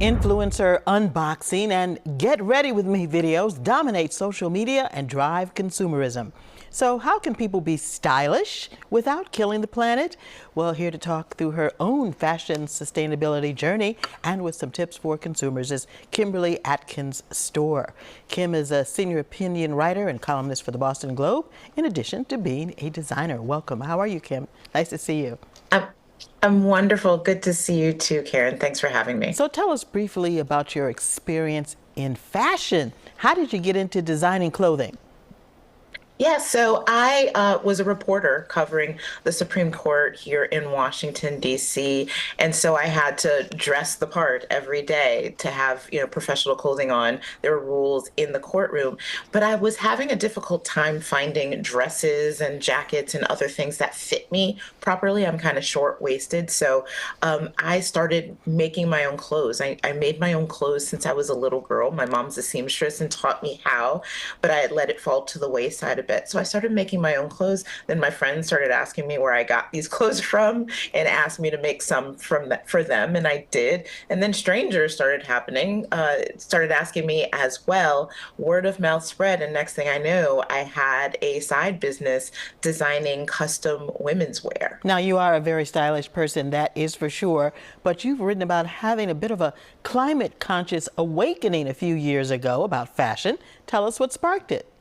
Influencer unboxing and get ready with me videos dominate social media and drive consumerism. So how can people be stylish without killing the planet? Well, here to talk through her own fashion sustainability journey and with some tips for consumers is Kimberly Atkins Stohr. Kim is a senior opinion writer and columnist for the Boston Globe, in addition to being a designer. Welcome. How are you, Kim? Nice to see you. I'm wonderful. Good to see you too, Karen. Thanks for having me. So tell us briefly about your experience in fashion. How did you get into designing clothing? Yeah, so I was a reporter covering the Supreme Court here in Washington, D.C. And so I had to dress the part every day to have, professional clothing on. There were rules in the courtroom. But I was having a difficult time finding dresses and jackets and other things that fit me properly. I'm kind of short-waisted. So I started making my own clothes. I made my own clothes since I was a little girl. My mom's a seamstress and taught me how, but I had let it fall to the wayside a bit. So I started making my own clothes. Then my friends started asking me where I got these clothes from and asked me to make some for them, and I did. And then strangers started asking me as well. Word of mouth spread, and next thing I knew, I had a side business designing custom women's wear. Now, you are a very stylish person, that is for sure, but you've written about having a bit of a climate conscious awakening a few years ago about fashion. Tell us what sparked it.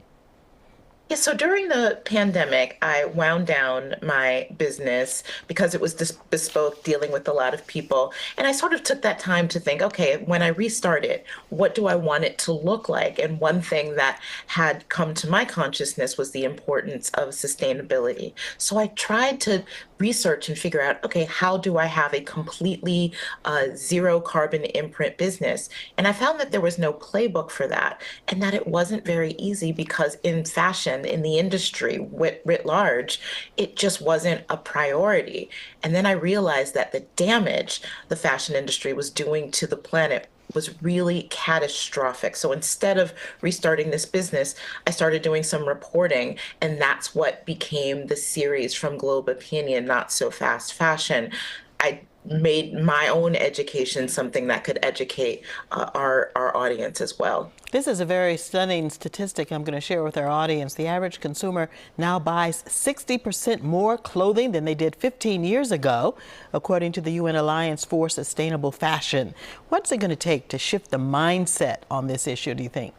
Yeah, so during the pandemic, I wound down my business because it was bespoke, dealing with a lot of people. And I sort of took that time to think, okay, when I restart it, what do I want it to look like? And one thing that had come to my consciousness was the importance of sustainability. So I tried to research and figure out, okay, how do I have a completely zero carbon imprint business? And I found that there was no playbook for that, and that it wasn't very easy because in fashion, in the industry writ large, it just wasn't a priority. And then I realized that the damage the fashion industry was doing to the planet was really catastrophic. So instead of restarting this business, I started doing some reporting, and that's what became the series From Globe Opinion, Not So Fast Fashion. I made my own education something that could educate our audience as well. This is a very stunning statistic I'm going to share with our audience. The average consumer now buys 60% more clothing than they did 15 years ago, according to the UN Alliance for Sustainable Fashion. What's it going to take to shift the mindset on this issue, do you think?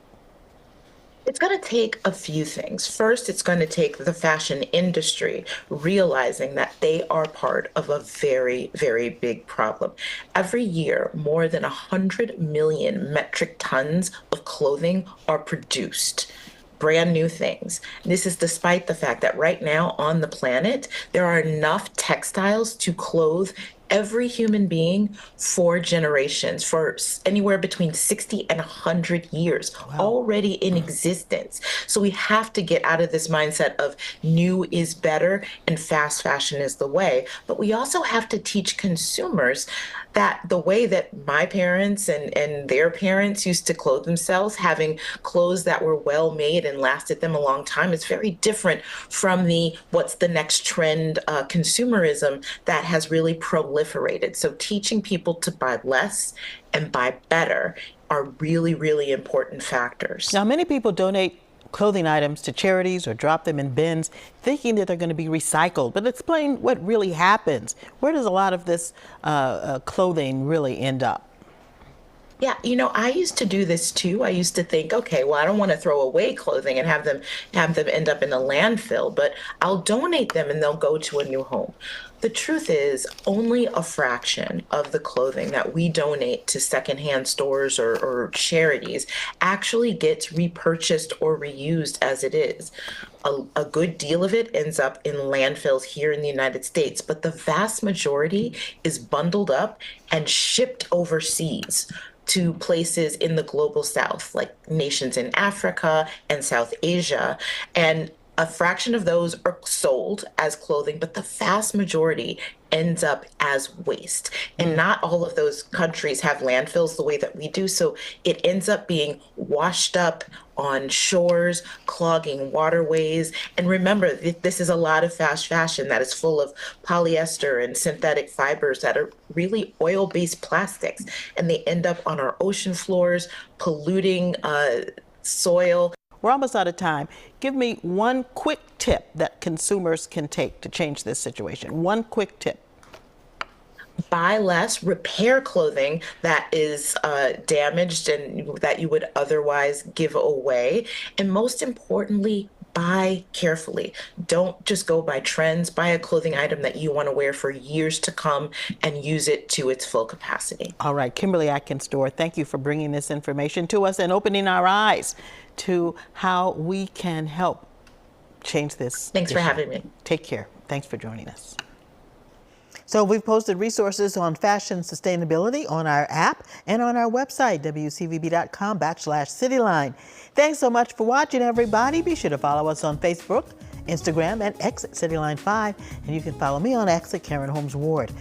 It's going to take a few things. First, it's going to take the fashion industry realizing that they are part of a very, very big problem. Every year, more than 100 million metric tons of clothing are produced. Brand new things. This is despite the fact that right now on the planet, there are enough textiles to clothe every human being for generations, for anywhere between 60 and 100 years. Wow. Already in existence. So we have to get out of this mindset of new is better and fast fashion is the way. But we also have to teach consumers that the way that my parents and their parents used to clothe themselves, having clothes that were well made and lasted them a long time, is very different from the what's the next trend consumerism that has really proliferated. So teaching people to buy less and buy better are really, really important factors. Now, many people donate clothing items to charities or drop them in bins thinking that they're going to be recycled. But explain what really happens. Where does a lot of this clothing really end up? Yeah, I used to do this too. I used to think, okay, well, I don't want to throw away clothing and have them end up in a landfill, but I'll donate them and they'll go to a new home. The truth is, only a fraction of the clothing that we donate to secondhand stores or charities actually gets repurchased or reused as it is. A good deal of it ends up in landfills here in the United States, but the vast majority is bundled up and shipped overseas to places in the global south, like nations in Africa and South Asia. And A fraction of those are sold as clothing, but the vast majority ends up as waste. And not all of those countries have landfills the way that we do. So it ends up being washed up on shores, clogging waterways. And remember, this is a lot of fast fashion that is full of polyester and synthetic fibers that are really oil-based plastics. And they end up on our ocean floors, polluting soil. We're almost out of time. Give me one quick tip that consumers can take to change this situation. One quick tip. Buy less, repair clothing that is damaged and that you would otherwise give away. And most importantly, buy carefully. Don't just go by trends. Buy a clothing item that you want to wear for years to come and use it to its full capacity. All right, Kimberly Atkins Stohr, thank you for bringing this information to us and opening our eyes to how we can help change this. Thanks for having me. Take care. Thanks for joining us. So we've posted resources on fashion sustainability on our app and on our website, wcvb.com/cityline. Thanks so much for watching, everybody. Be sure to follow us on Facebook, Instagram, and X at Cityline 5. And you can follow me on X at Karen Holmes Ward.